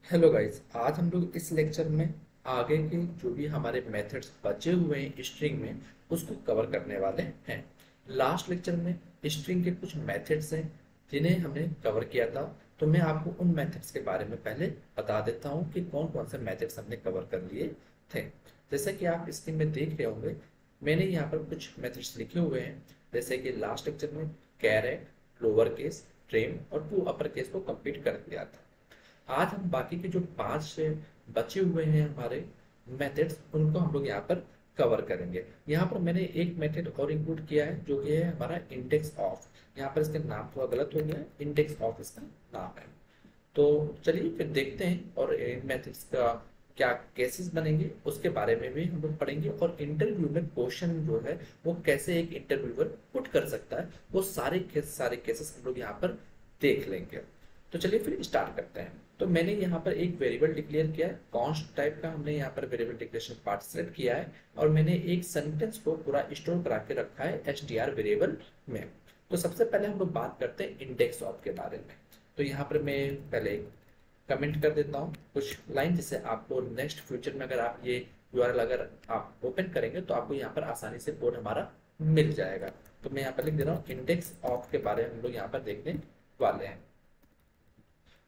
Hello guys, आज हम लोग इस लेक्चर में आगे के जो भी हमारे मेथड्स बचे हुए हैं स्ट्रिंग में उसको कवर करने वाले हैं। लास्ट लेक्चर में स्ट्रिंग के कुछ मेथड्स हैं जिन्हें हमने कवर किया था। तो मैं आपको उन मेथड्स के बारे में पहले बता देता हूँ कि कौन कौन से मेथड्स हमने कवर कर लिए थे। जैसे कि आप स्क्रीन में देख रहे होंगे, मैंने यहाँ पर कुछ मेथड्स लिखे हुए हैं। जैसे कि लास्ट लेक्चर में कैरेट, लोअर केस, ट्रिम और टू अपर केस को कंप्लीट कर दिया था। आज हम बाकी के जो पांच से बचे हुए हैं हमारे मेथड्स उनको हम लोग यहाँ पर कवर करेंगे। यहाँ पर मैंने एक मेथड और इंक्लूड किया है जो कि है हमारा इंडेक्स ऑफ। यहाँ पर इसका नाम थोड़ा गलत हो गया है, इंडेक्स ऑफ इसका नाम है। तो चलिए फिर देखते हैं और इन मेथड्स का क्या केसेस बनेंगे उसके बारे में भी हम लोग पढ़ेंगे, और इंटरव्यू में क्वेश्चन जो है वो कैसे एक इंटरव्यूअर पुट कर सकता है वो सारे केसेस हम लोग यहाँ पर देख लेंगे। तो चलिए फिर स्टार्ट करते हैं। तो मैंने यहाँ पर एक वेरिएबल डिक्लेयर किया है, कॉन्स्ट टाइप का हमने यहाँ पर वेरिएबल डिक्लेरेशन पार्ट सेलेक्ट किया है, और मैंने एक सेंटेंस को पूरा स्टोर करा के रखा है str वेरिएबल में। तो सबसे पहले हम लोग बात करते हैं इंडेक्स ऑफ के बारे में। तो यहाँ पर मैं पहले कमेंट कर देता हूँ कुछ लाइन, जिससे आपको नेक्स्ट फ्यूचर में अगर आप ये यूआरएल अगर आप ओपन करेंगे तो आपको यहाँ पर आसानी से कोड हमारा मिल जाएगा। तो मैं यहाँ पर लिख दे रहा हूँ इंडेक्स ऑफ के बारे में हम लोग यहाँ पर देखने वाले हैं।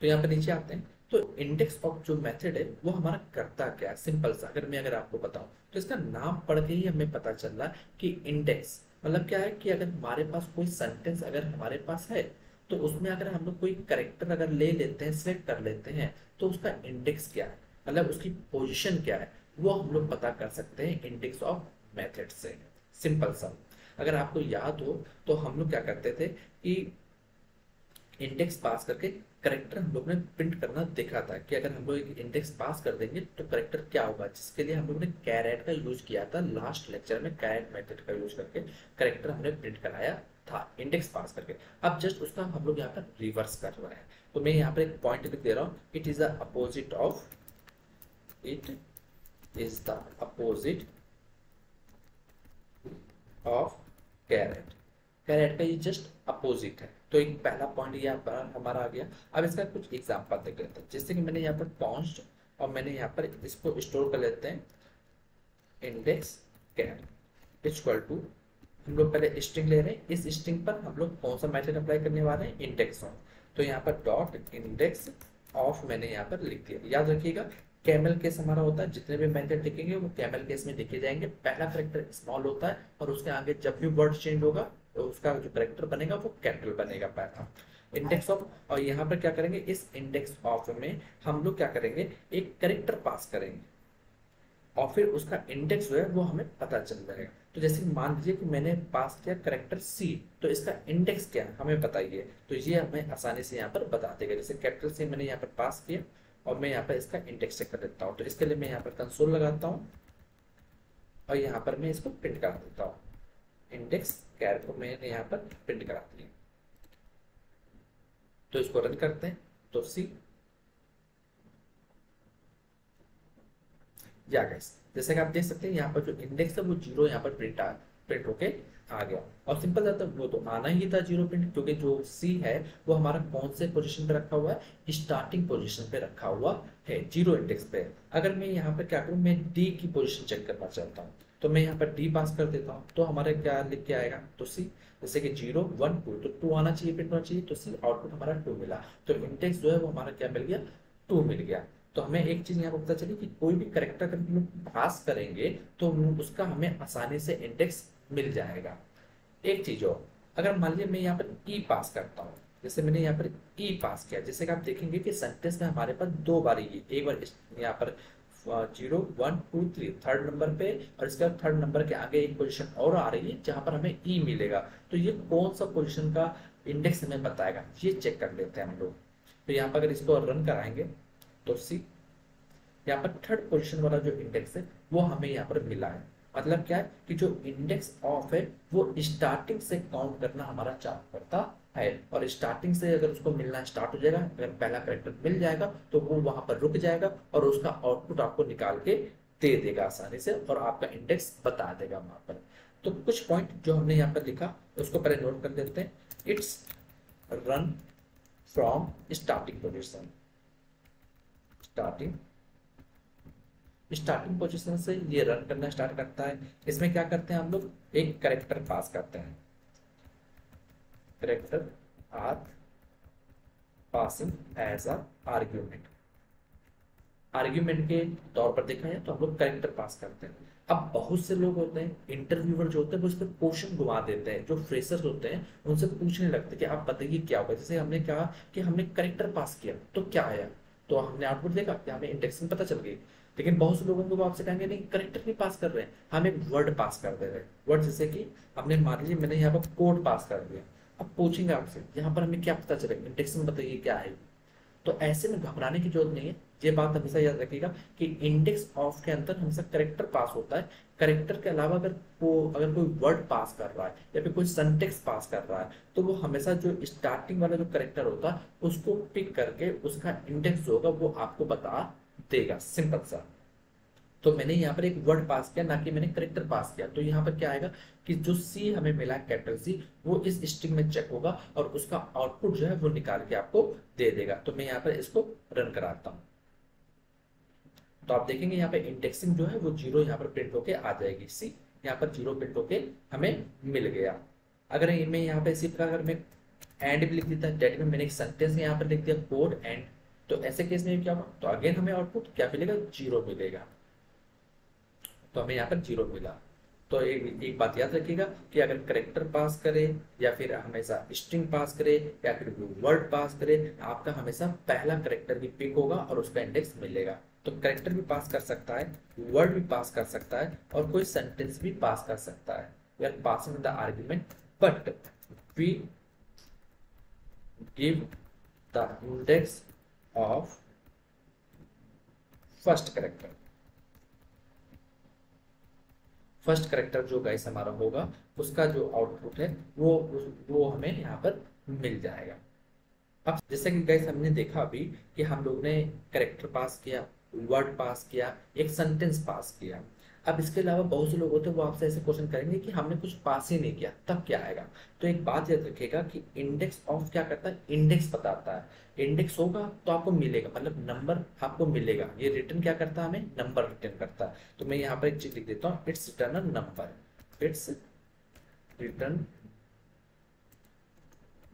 तो यहाँ पर नीचे आते हैं। तो इंडेक्स ऑफ जो मेथड है वो हमारा करता क्या है, सिंपल सा अगर आपको बताऊं तो इसका नाम पढ़ के ही हमें पता चल रहा है कि इंडेक्स मतलब क्या है कि अगर हमारे पास कोई सेंटेंस अगर हमारे पास है तो उसमें अगर हम लोग कोई करेक्टर अगर ले लेते हैं, सिलेक्ट कर लेते हैं, तो उसका इंडेक्स क्या है, मतलब उसकी पोजीशन क्या है, वो हम लोग पता कर सकते हैं इंडेक्स ऑफ मेथड से। सिंपल सा अगर आपको याद हो तो हम लोग क्या करते थे कि इंडेक्स पास करके करेक्टर हम लोग ने प्रिंट करना देखा था कि अगर हम लोग एक इंडेक्स पास कर देंगे तो करेक्टर क्या होगा, जिसके लिए हम लोग ने कैरेट का यूज किया था। लास्ट लेक्चर में कैरेट मेथड का यूज करके करेक्टर हमने प्रिंट कराया था इंडेक्स पास करके। अब जस्ट उसका हम लोग यहाँ पर रिवर्स कर रहे हैं। तो मैं यहाँ पर एक पॉइंट लिख दे रहा हूँ, it is the opposite of, it is the opposite of caret. Caret का ये जस्ट अपोजिट है। तो एक पहला पॉइंट ये हमारा आ गया। अब इसका कुछ एग्जांपल देख लेते हैं। जैसे कि मैंने यहाँ पर पॉन्स्ट और मैंने यहाँ पर इसको स्टोर कर लेते हैं इंडेक्स कैर इक्वल टू, हम लोग पहले स्ट्रिंग ले रहे हैं, इस स्ट्रिंग पर हम लोग कौन सा मेथड अप्लाई करने वाले हैं, इंडेक्स ऑफ। तो यहाँ पर डॉट इंडेक्स ऑफ मैंने यहाँ पर लिख दिया। याद रखिएगा कैमल केस हमारा होता है, जितने भी मेथड लिखेंगे वो कैमल केस में लिखे जाएंगे। पहला करेक्टर स्मॉल होता है और उसके आगे जब भी वर्ड चेंज होगा तो उसका जो करेक्टर बनेगा वो कैपिटल बनेगा पहला इंडेक्स ऑफ। और यहाँ पर क्या करेंगे, इस इंडेक्स ऑफ में हम लोग क्या करेंगे, एक करेक्टर पास करेंगे और फिर उसका इंडेक्स जो है वो हमें पता चल जाएगा। तो जैसे मान लीजिए कि मैंने पास किया करेक्टर सी, तो इसका इंडेक्स क्या है हमें बताइए। तो ये हमें आसानी से यहाँ पर बता देगा। जैसे कैपिटल सी मैंने यहाँ पर पास किया और मैं यहाँ पर इसका इंडेक्स चेक कर देता हूँ। तो इसके लिए मैं यहाँ पर कंसोल लगाता हूँ और यहाँ पर मैं इसको प्रिंट करा देता हूँ। इंडेक्स कैर को मैंने यहाँ पर प्रिंट करा दिया। तो इसको रन करते हैं। तो सी या गाइस, जैसे कि आप देख सकते हैं यहाँ पर जो इंडेक्स है वो जीरो यहाँ पर प्रिंट होके आ गया। और सिंपल सा वो तो आना ही था जीरो प्रिंट, क्योंकि जो सी है वो हमारा कौन से पोजीशन पे रखा हुआ है, स्टार्टिंग पोजीशन पे रखा हुआ है, जीरो इंडेक्स पे। अगर मैं यहाँ पर क्या करूँ, मैं डी की पोजीशन चेक करना चाहता हूँ तो मैं यहाँ पर डी पास कर देता हूँ। तो हमारे क्या लिख के आएगा, तो सी, जैसे कि 0 1 2, तो 2 आना चाहिए, प्रिंट होना चाहिए। तो सी आउटपुट हमारा 2 मिला। तो इंडेक्स जो है वो हमारा क्या मिल गया, 2 मिल गया। तो हमें एक चीज यहाँ पर पता चली कि कोई भी करेक्टर अगर हम लोग पास करेंगे तो उसका हमें आसानी से इंडेक्स मिल जाएगा। एक चीज और, अगर मान लीजिए मैं यहाँ पर ई पास करता हूँ, जैसे मैंने यहाँ पर ई पास किया, जैसे कि आप देखेंगे कि सेंटेंस में हमारे पास दो बार ये, एक बार यहाँ पर 0 1 2 3 थर्ड नंबर पे, और इसके बाद थर्ड नंबर के आगे एक पोजीशन और आ रही है जहां पर हमें ई मिलेगा। तो ये कौन सा पोजीशन का इंडेक्स हमें बताएगा, ये चेक कर लेते हैं हम लोग। तो यहाँ पर अगर इसको रन कराएंगे तो सी यहाँ पर थर्ड पोजीशन वाला जो इंडेक्स है वो हमें यहाँ पर मिला है। मतलब क्या है कि जो इंडेक्स ऑफ है वो स्टार्टिंग से काउंट करना हमारा चालू करता है, और स्टार्टिंग से अगर उसको मिलना स्टार्ट हो जाएगा, अगर पहला करेक्टर मिल जाएगा तो वो वहां पर रुक जाएगा और उसका आउटपुट आपको निकाल के दे देगा आसानी से, और आपका इंडेक्स बता देगा वहां पर। तो कुछ पॉइंट जो हमने यहाँ पर लिखा उसको पहले नोट कर देते हैं। It's run from starting position, starting starting position से ये रन करना स्टार्ट करता है। इसमें क्या करते हैं हम लोग, एक करेक्टर पास करते हैं, character are passing as a argument. Argument के तौर पर देखा जाए तो हम लोग करेक्टर पास करते हैं। अब बहुत से लोग होते हैं इंटरव्यूअर जो होते हैं वो इस पर क्वेश्चन घुमा देते हैं, जो फ्रेशर्स होते हैं उनसे पूछने लगते हैं कि आप बताइए क्या होगा। जैसे हमने कहा कि हमने करेक्टर पास किया तो क्या आया, तो हमने आउटपुट देखा कि हमें इंडेक्सिंग पता चल गई। लेकिन बहुत से लोगों को वो आपसे कहेंगे नहीं करेक्टर नहीं पास कर रहे हैं, हम एक वर्ड पास कर दे रहे हैं। वर्ड जैसे कि हमने मान लीजिए मैंने यहाँ पर कोड पास कर दिया, अब पूछेंगे आपसे यहाँ पर हमें क्या पता चलेगा, इंडेक्सिंग बताइए क्या है। तो ऐसे में घबराने की जरूरत नहीं है। ये बात हमेशा याद रखिएगा कि इंडेक्स ऑफ के अंदर हमेशा करेक्टर पास होता है। करेक्टर के अलावा अगर कोई वर्ड पास कर रहा है या फिर कोई सेंटेंस पास कर रहा है तो वो हमेशा जो स्टार्टिंग वाला जो करेक्टर होता है उसको पिक करके उसका इंडेक्स जो होगा वो आपको बता देगा, सिंपल सा। तो मैंने यहाँ पर एक वर्ड पास किया, ना कि मैंने करेक्टर पास किया। तो यहाँ पर क्या आएगा कि जो सी हमें मिला है कैपिटल सी, वो इस स्ट्रिंग में चेक होगा और उसका आउटपुट जो है वो निकाल के आपको दे देगा। तो मैं यहाँ पर इसको रन कराता हूँ तो आप देखेंगे यहाँ पे इंडेक्सिंग जो है वो 0 यहाँ पर प्रिंट होके आ जाएगी। सी यहाँ पर 0 प्रिंट होके हमें मिल गया। अगर मैं यहाँ पे इसी प्रकार अगर मैं एंड भी लिख देता, डेट में मैंने एक सेंटेंस यहाँ पर लिख दिया कोड एंड, तो ऐसे केस में क्या होगा, तो अगेन हमें आउटपुट क्या मिलेगा, 0 मिलेगा। तो हमें यहाँ पर 0 मिला। तो एक बात याद रखिएगा कि अगर करेक्टर पास करे या फिर हमेशा स्ट्रिंग पास करे या फिर वर्ड पास करे, आपका हमेशा पहला करेक्टर ही पिक होगा और उसका इंडेक्स मिलेगा। तो करेक्टर भी पास कर सकता है, वर्ड भी पास कर सकता है और कोई सेंटेंस भी पास कर सकता है। We are passing the argument but we give the index of first character. First character जो गाइस हमारा होगा उसका जो आउटपुट है वो हमें यहाँ पर मिल जाएगा। अब जैसे कि गाइस हमने देखा अभी कि हम लोग ने करेक्टर पास किया, वर्ड पास किया, एक सेंटेंस पास किया। अब इसके अलावा बहुत से लोग होते हैं वो आपसे ऐसे क्वेश्चन करेंगे कि हमने कुछ पास ही नहीं किया तब क्या आएगा। तो एक बात याद रखिएगा कि इंडेक्स ऑफ क्या करता है, इंडेक्स बताता है। इंडेक्स होगा तो आपको मिलेगा, मतलब नंबर आपको मिलेगा। ये रिटर्न क्या करता है, हमें नंबर रिटर्न करता है। तो मैं यहाँ पर एक चीज लिख देता हूँ, it's return a number, it's return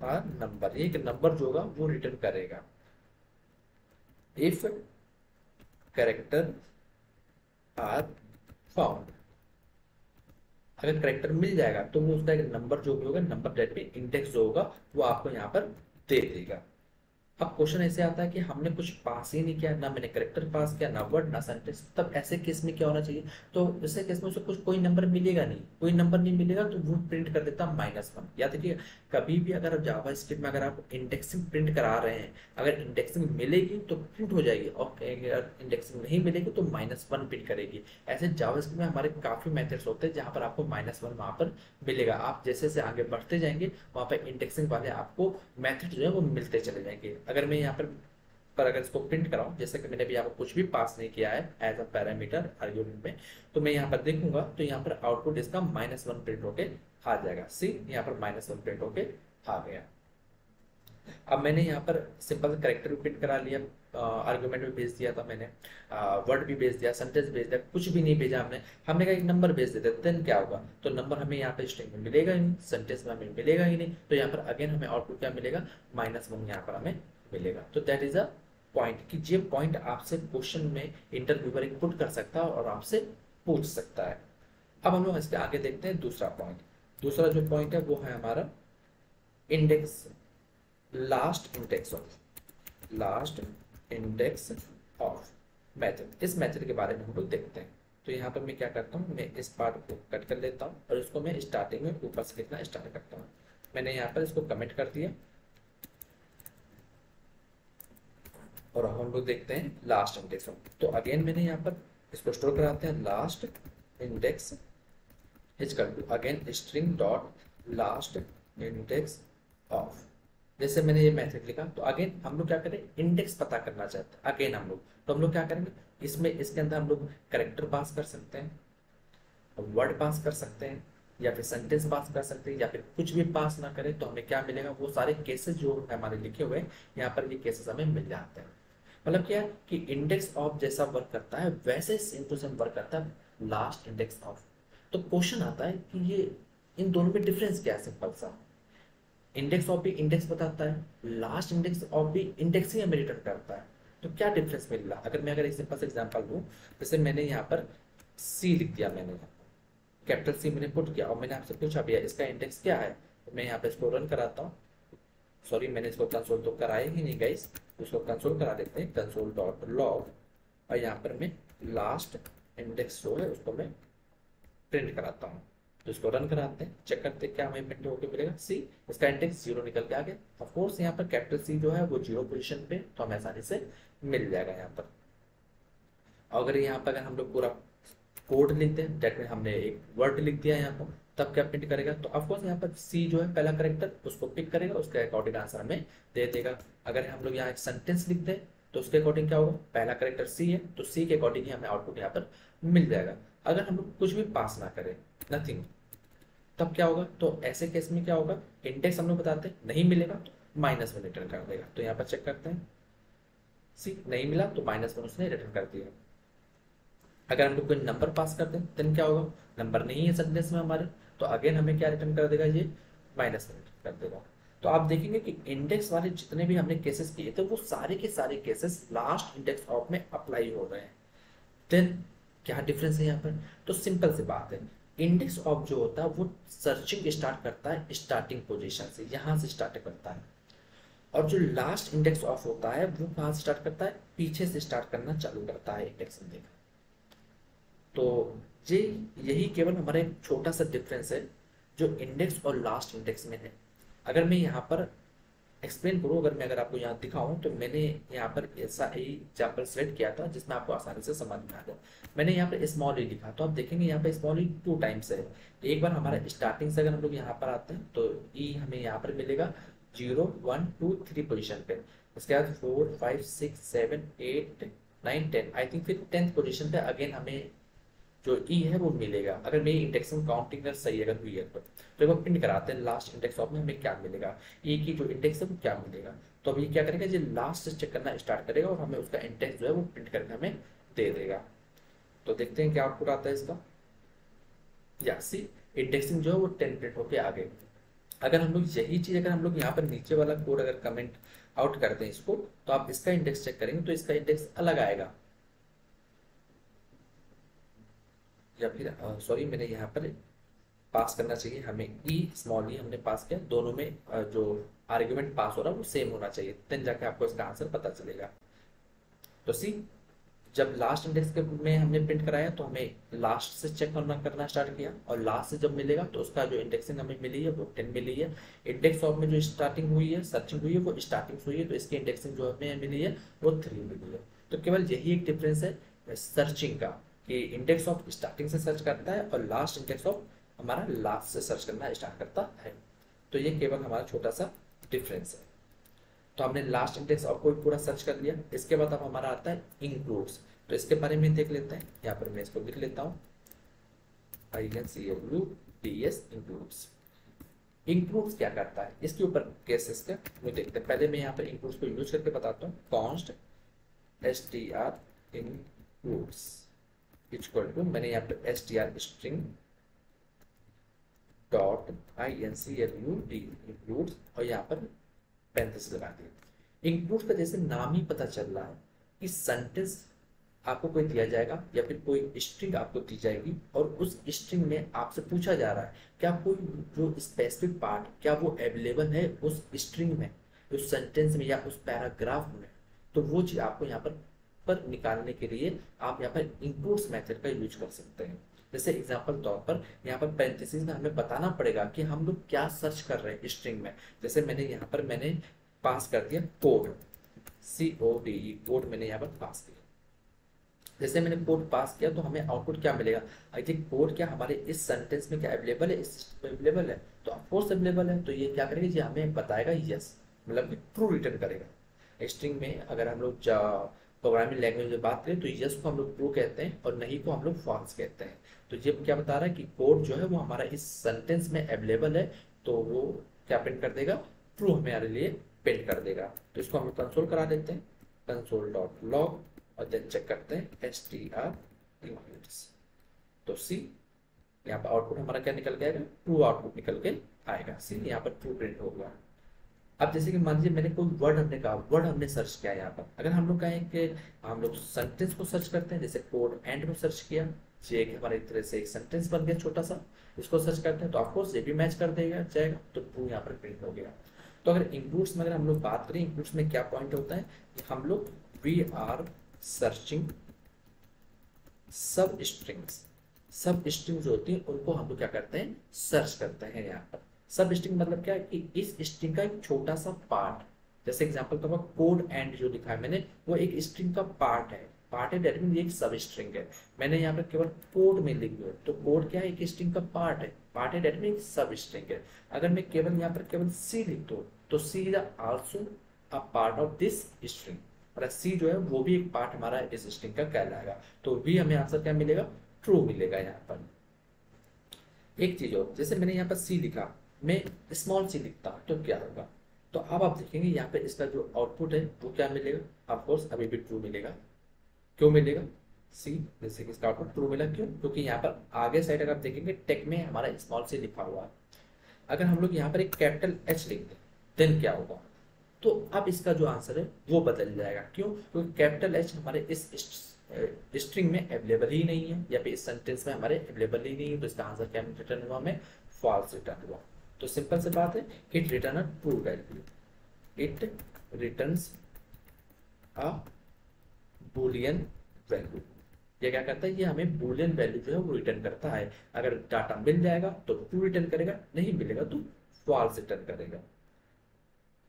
a number. एक नंबर जो होगा वो रिटर्न करेगा। इफ कैरेक्टर आर फाउंड, अगर करेक्टर मिल जाएगा तो वो उसका एक नंबर जो भी होगा, नंबर डेट में इंडेक्स जो होगा वो आपको यहाँ पर दे देगा। अब क्वेश्चन ऐसे आता है कि हमने कुछ पास ही नहीं किया, ना मैंने करेक्टर पास किया, ना वर्ड ना सेंटेंस, तब ऐसे केस में क्या होना चाहिए। तो ऐसे केस में उसे कुछ कोई नंबर मिलेगा नहीं, कोई नंबर नहीं मिलेगा तो वो प्रिंट कर देता -1। याद रखिए कभी भी अगर जावा स्क्रिप्ट में अगर आप इंडेक्सिंग प्रिंट करा रहे हैं, अगर इंडेक्सिंग मिलेगी तो प्रिंट हो जाएगी और अगर इंडेक्सिंग नहीं मिलेगी तो -1 प्रिंट करेगी। ऐसे जावा स्क्रिप्ट में हमारे काफी मेथड्स होते हैं जहां पर आपको -1 वहां पर मिलेगा। आप जैसे जैसे आगे बढ़ते जाएंगे वहां पर इंडेक्सिंग वाले आपको मेथड जो है वो मिलते चले जाएंगे। अगर मैं यहाँ पर अगर इसको प्रिंट कराऊं, जैसे कि मैंने भी यहाँ पर कुछ भी पास नहीं किया है एज अ पैरामीटर आर्ग्यूमेंट में, तो मैं यहाँ पर देखूंगा तो यहाँ पर आउटपुट इसका -1 प्रिंट होके आ जाएगा। सी यहाँ पर -1 प्रिंट होके आ गया। अब मैंने यहाँ पर सिंपल करेक्टर भी प्रिंट करा लिया, आर्ग्यूमेंट भी भेज दिया था मैंने, वर्ड भी भेज दिया, सेंटेंस भेज दिया, कुछ भी नहीं भेजा हमने कहा एक नंबर भेज देते, देन क्या होगा, तो नंबर हमें यहाँ पे स्ट्रिंग में मिलेगा ही नहीं, सेंटेंस में हमें मिलेगा ही नहीं। तो यहाँ पर अगेन हमें आउटपुट क्या मिलेगा, -1 यहाँ पर हमें मिलेगा। तो दैट इज अ पॉइंट कि ये पॉइंट आपसे क्वेश्चन में इंटरव्यूअर पुट कर सकता है और आपसे पूछ सकता है। अब हम लोग इसके आगे देखते हैं दूसरा पॉइंट। दूसरा जो पॉइंट है वो है हमारा index, last index of method. इस मेथड के बारे में हम लोग देखते हैं। तो यहाँ पर मैं क्या करता हूँ, मैं इस पार्ट को कट कर लेता हूँ और इसको मैं स्टार्टिंग में ऊपर से लिखना स्टार्ट करता हूँ। मैंने यहाँ पर इसको कमेंट कर दिया और हम लोग देखते हैं लास्ट इंडेक्स ऑफ। तो अगेन मैंने यहाँ पर इसको स्टोर कराते हैं, last index equal to again string dot last index of. जैसे मैंने ये मेथड लिखा तो अगेन हम लोग क्या करें, इंडेक्स पता करना चाहते हैं अगेन हम लोग, तो हम लोग क्या करेंगे इसमें, इसके अंदर हम लोग करेक्टर पास कर सकते हैं, वर्ड पास कर सकते हैं या फिर सेंटेंस पास कर सकते हैं, या फिर कुछ भी पास ना करें तो हमें क्या मिलेगा, वो सारे केसेस जो हमारे लिखे हुए हैं यहाँ पर ये केसेस हमें मिल जाते हैं। मतलब क्या है कि इंडेक्स ऑफ जैसा वर्क करता है वैसे सेम टू सेम वर्क करता है लास्ट इंडेक्स ऑफ। तो क्वेश्चन आता है कि ये इन दोनों में डिफरेंस क्या है, सिंपल सा। इंडेक्स ऑफ भी इंडेक्स बताता है, लास्ट इंडेक्स ऑफ भी इंडेक्स ही हमें रिटर्न करता है। तो क्या डिफरेंस मिल रहा, अगर एक सिंपल सा एग्जांपल दूं, जैसे मैंने यहाँ पर सी लिख दिया, मैंने यहाँ कैपिटल सी मैंने पुट किया और मैंने आपसे पूछा भैया इसका इंडेक्स क्या है, तो मैं यहाँ पे इसको रन कराता हूँ। सॉरी, मैंने इसको कंसोल तो कराया ही नहीं गाइस, इसको कंसोल करा देते हैं, कंसोल डॉट लॉग, और यहाँ पर मैं लास्ट इंडेक्स जो है उसको मैं प्रिंट कराता हूँ। तो इसको रन कराते हैं, चेक करते हैं क्या हमें प्रिंट होकर मिलेगा। सी, इसका इंडेक्स 0 निकल के आ गया। ऑफकोर्स यहाँ पर कैपिटल सी जो है वो 0 पोजीशन पे, तो हमें आसानी से मिल जाएगा यहाँ पर। अगर यहाँ पर अगर हम लोग पूरा कोड लिखते हैं, डेट में हमने एक वर्ड लिख दिया यहाँ पर, तब क्या प्रिंट करेगा, तो ऑफकोर्स यहाँ पर सी जो है पहला करेक्टर उसको पिक करेगा, उसके अकॉर्डिंग आंसर हमें दे देगा। अगर हम लोग यहाँ एक सेंटेंस लिख दें तो उसके अकॉर्डिंग क्या होगा, पहला करेक्टर सी है तो सी के अकॉर्डिंग ही हमें आउटपुट यहाँ पर मिल जाएगा। अगर हम लोग कुछ भी पास ना करें, नथिंग, तब क्या होगा, तो ऐसे केस में क्या होगा, इंडेक्स हम लोग बताते हैं नहीं मिलेगा तो माइनस में रिटर्न कर देगा। तो यहाँ पर चेक करते हैं, सी नहीं मिला तो माइनस में उसने रिटर्न कर दिया। अगर हम लोग कोई नंबर पास करते हैं देन क्या होगा, नंबर नहीं है सेंटेंस में हमारे, तो अगेन हमें क्या रिटर्न कर देगा, ये माइनस में रिटर्न कर देगा। तो आप देखेंगे कि इंडेक्स वाले जितने भी हमने केसेस किए थे वो सारे के सारे केसेस लास्ट इंडेक्स ऑफ में अप्लाई हो रहे हैं। देन क्या डिफरेंस है यहाँ पर, तो सिंपल सी बात है, इंडेक्स ऑफ जो होता है वो सर्चिंग स्टार्ट करता है स्टार्टिंग पोजीशन से, यहाँ से स्टार्ट करता है, और जो लास्ट इंडेक्स ऑफ होता है वो कहाँ से स्टार्ट करता है, पीछे से स्टार्ट करना चालू करता है इंडेक्स में। देखा, तो ये यही केवल हमारा एक छोटा सा डिफरेंस है जो इंडेक्स और लास्ट इंडेक्स में है। अगर मैं यहाँ पर एक्सप्लेन करूँ, अगर आपको यहाँ दिखाऊं, तो मैंने यहाँ पर ऐसा ही एग्जाम्पल सेलेक्ट किया था जिसमें आपको आसानी से समझ में आ जाए। मैंने यहाँ पर स्मॉल ई लिखा, तो आप देखेंगे यहाँ पर स्मॉल ई 2 टाइम्स है। एक बार हमारा स्टार्टिंग से अगर हम लोग यहाँ पर आते हैं तो ई हमें यहाँ पर मिलेगा 0 1 2 3 पोजिशन पे, उसके बाद 4 5 6 7 8 9 10, आई थिंक फिर 10th पोजिशन पे अगेन हमें जो ई है वो मिलेगा। अगर मेरी इंडेक्सिंग काउंटिंग सही अगर हुई है तो एक प्रिंट कराते हैं लास्ट इंडेक्स ऑफ में हमें क्या मिलेगा, ई की जो इंडेक्स है वो क्या मिलेगा। तो अब ये क्या करेगा, ये लास्ट से चेक करना स्टार्ट करेगा और हमें उसका इंडेक्स जो है वो प्रिंट करके हमें दे देगा। तो देखते हैं क्या आउटपुट आता है इसका। या सी, इंडेक्सिंग जो है वो 10 प्रिंट होके आ गई। अगर हम लोग यही चीज अगर हम लोग यहाँ पर नीचे वाला कोड अगर कमेंट आउट करते हैं इसको, तो आप इसका इंडेक्स चेक करेंगे तो इसका इंडेक्स अलग आएगा। या फिर सॉरी, मैंने यहाँ पर पास करना चाहिए हमें ई, स्मॉल ई हमने पास किया, दोनों में जो आर्ग्यूमेंट पास हो रहा है वो सेम होना चाहिए, देन जाके आपको इसका आंसर पता चलेगा। तो सी, जब लास्ट इंडेक्स के में हमने प्रिंट कराया तो हमें लास्ट से चेक करना स्टार्ट किया, और लास्ट से जब मिलेगा तो उसका जो इंडेक्सिंग हमें मिली है वो 10 मिली है। इंडेक्स ऑफ में जो स्टार्टिंग हुई है, सर्चिंग हुई है, वो स्टार्टिंग हुई है, तो इसकी इंडेक्सिंग जो हमें मिली है वो 3 मिली है। तो केवल यही एक डिफरेंस है सर्चिंग का, कि इंडेक्स ऑफ स्टार्टिंग से सर्च करता है और लास्ट इंडेक्स ऑफ हमारा लास्ट से सर्च करना स्टार्ट करता है। तो ये केवल हमारा छोटा सा डिफरेंस है। तो हमने लास्ट इंडेक्स ऑफ को पूरा सर्च कर लिया। इसके बाद अब हमारा आता है इंक्लूड्स, तो इसके बारे में देख लेते हैं। यहाँ पर मैं इसको लिख लेता हूँ, INCLUDS, इंक्लूड्स। इंक्लूड्स क्या करता है, इसके ऊपर केसेस का वो देखते हैं। पहले मैं यहाँ पर इंक्लूड्स को यूज करके बताता हूँ। Const str includes equal to, मैंने यहाँ पे str string dot INCLUD includes, और यहाँ पर पैरेंथेसिस लगा दिया। इंक्लूड्स का जैसे नाम ही पता चल रहा है कि सेंटेंस आपको कोई दिया जाएगा या फिर कोई स्ट्रिंग आपको दी जाएगी, और उस स्ट्रिंग में आपसे पूछा जा रहा है क्या कोई जो स्पेसिफिक पार्ट क्या वो अवेलेबल है उस स्ट्रिंग में, उस सेंटेंस में या उस पैराग्राफ में। तो वो चीज आपको यहाँ पर निकालने के लिए आप यहाँ पर इंक्लूड्स मेथड का यूज कर सकते हैं। जैसे एग्जांपल तौर पर यहाँ पर पैरेंथेसिस में हमें बताना पड़ेगा कि हम लोग क्या सर्च कर रहे हैं स्ट्रिंग में। जैसे मैंने यहाँ पर पास कर दिया कोड, CODE, कोड मैंने यहाँ पर पास किया। जैसे मैंने कोड पास किया तो हमें आउटपुट क्या मिलेगा, आई थिंक कोड क्या हमारे इस सेंटेंस में क्या अवेलेबल है, इस अवेलेबल है, तो ऑफकोर्स अवेलेबल है। तो ये क्या करेगा, ये हमें बताएगा यस, मतलब कि ट्रू रिटर्न करेगा। स्ट्रिंग में अगर हम लोग प्रोग्रामिंग लैंग्वेज में बात करें तो यस को हम लोग ट्रू कहते हैं और नहीं को हम लोग फॉल्स कहते हैं। तो ये क्या बता रहा है कि कोड जो है वो हमारा इस सेंटेंस में अवेलेबल है, तो वो क्या प्रिंट कर देगा, ट्रू हमारे लिए प्रिंट कर देगा। तो इसको हम कंसोल करा देते हैं। कंसोल डॉट लॉग और देन चेक करते हैं str includes। तो सी यहाँ पर आउटपुट हमारा क्या निकल के आएगा, ट्रू आउटपुट निकल के आएगा। सी यहाँ पर ट्रू प्रिंट हो गया। अब जैसे कि मान लीजिए मैंने कोई वर्ड हमने कहा, वर्ड हमने सर्च किया यहाँ पर, अगर हम लोग कहें कि हम लोग सेंटेंस को सर्च करते हैं, जैसे कोड एंड में सर्च किया, ये एक हमारे तरह से एक सेंटेंस बन गया छोटा सा, इसको सर्च करते हैं तो ऑफकोर्स ये भी मैच कर देगा जाएगा, तो ट्रू यहाँ पर प्रिंट हो गया। तो अगर इंक्लूड्स में अगर हम लोग बात करें, इंक्लूड्स में क्या पॉइंट होता है, हम लोग वी आर सर्चिंग सब स्ट्रिंग्स, सब स्ट्रिंग जो होती है उनको हम लोग क्या करते हैं, सर्च करते हैं। यहाँ पर सब स्ट्रिंग मतलब क्या है कि इस स्ट्रिंग का एक छोटा सा पार्ट, जैसे एग्जांपल तो कोड एंड जो लिखा है मैंने, वो एक स्ट्रिंग का पार्ट है दैट मीन एक सब स्ट्रिंग है। मैंने यहाँ पर केवल कोड में लिख दिया, तो कोड क्या है, एक स्ट्रिंग का पार्ट है दैट मीन एक सब स्ट्रिंग है। अगर मैं केवल यहाँ पर केवल सी लिख दूँ तो C is also a part of this string, और सी जो है वो भी एक पार्ट हमारा इस स्ट्रिंग का कहलाएगा। तो भी हमें आंसर क्या मिलेगा, ट्रू मिलेगा। यहाँ पर एक चीज और, जैसे मैंने यहाँ पर सी लिखा, मैं स्मॉल सी लिखता तो क्या होगा, तो अब आप देखेंगे यहाँ पे इसका जो आउटपुट है वो क्या मिलेगा, ऑफकोर्स अभी भी ट्रू मिलेगा। क्यों मिलेगा, सी जैसे कि इसका आउटपुट ट्रू मिला, क्यों, क्योंकि यहाँ पर आगे साइड अगर आप देखेंगे टेक में हमारा स्मॉल सी लिखा हुआ है। अगर हम लोग यहाँ पर एक कैपिटल एच लिख दें देन क्या होगा, तो अब इसका जो आंसर है वो बदल जाएगा। क्यों, क्योंकि कैपिटल एच हमारे इस स्ट्रिंग में अवेलेबल ही नहीं है, या फिर इस सेंटेंस में हमारे अवेलेबल ही नहीं है, तो इसका आंसर क्या रिटर्न हुआ, हमें फॉल्स रिटर्न हुआ। तो सिंपल से बात है, it return a true value, it returns a Boolean value. ये क्या करता है, ये हमें बूलियन वैल्यू जो है वो रिटर्न करता है। अगर डाटा मिल जाएगा तो ट्रू रिटर्न करेगा, नहीं मिलेगा तो फॉल्स रिटर्न करेगा।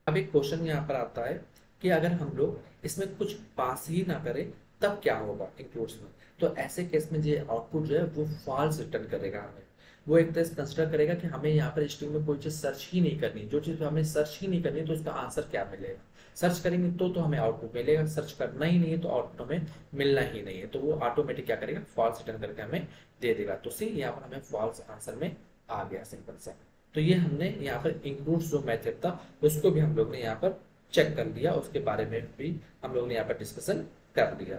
अब एक क्वेश्चन यहाँ पर आता है कि अगर हम लोग इसमें कुछ पास ही ना करें तब क्या होगा इंक्लूड्स में, तो ऐसे केस में जो आउटपुट जो है वो फॉल्स रिटर्न करेगा। हमें वो एक तरह से कंसिडर करेगा कि हमें यहाँ पर स्ट्रिंग में कोई चीज सर्च ही नहीं करनी, जो चीज हमें सर्च ही नहीं करनी तो इसका आंसर क्या मिलेगा, सर्च करेंगे तो हमें आउटपुट मिलेगा, सर्च करना ही नहीं है तो आउटपुट हमें मिलना ही नहीं है, तो वो ऑटोमेटिक क्या करेगा, फॉल्स रिटर्न करके हमें दे देगा। तो सी यहाँ पर हमें फॉल्स आंसर में आ गया सिंपल सा। तो ये हमने यहाँ पर इंक्लूड्स जो मेथड था उसको भी हम लोग ने यहाँ पर चेक कर लिया, उसके बारे में भी हम लोग ने यहाँ पर डिस्कशन कर लिया।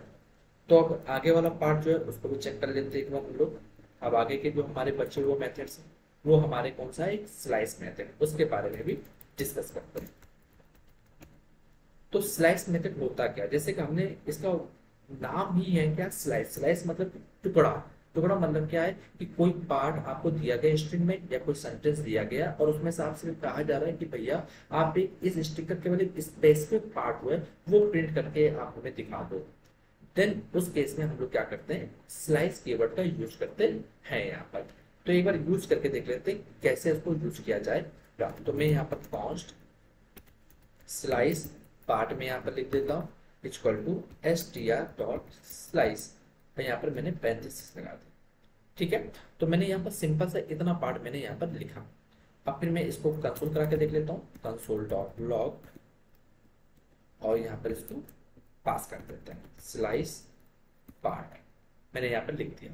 तो अब आगे वाला पार्ट जो है उसको भी चेक कर लेते हैं एक बार हम लोग। अब आगे के जो हमारे बचे हुए मेथड्स हैं वो हमारे कौन सा है, एक स्लाइस मेथड, उसके बारे में भी डिस्कस करते हैं। तो स्लाइस मेथड होता क्या, जैसे कि हमने इसका नाम ही है क्या, स्लाइस मतलब टुकड़ा। टुकड़ा मतलब क्या है कि कोई पार्ट आपको दिया गया स्ट्रिंग में या कोई सेंटेंस दिया गया और उसमें से आपसे कहा जा रहा है कि भैया आप एक इस स्ट्रिंग का केवल एक स्पेसिफिक पार्ट हुआ है वो प्रिंट करके आप हमें दिखा दो, देन उस केस में हम लोग क्या करते हैं, स्लाइस कीवर्ड का यूज करते हैं यहाँ पर। तो एक बार यूज करके देख लेते हैं कैसे इसको यूज किया जाएगा। तो मैं यहाँ पर कॉन्स्ट स्लाइस पार्ट में यहाँ पर लिख देता हूँ इक्वल टू str.slice, यहाँ पर मैंने पैरेंथेसिस लगा दिया, ठीक है। तो मैंने यहाँ पर सिंपल सा इतना पार्ट मैंने यहाँ पर लिखा। अब फिर मैं इसको कंसोल करा के देख लेता हूँ, कंसोल डॉट लॉग, और यहाँ पर इसको पास कर देते हैं स्लाइस पार्ट, मैंने यहाँ पर लिख दिया।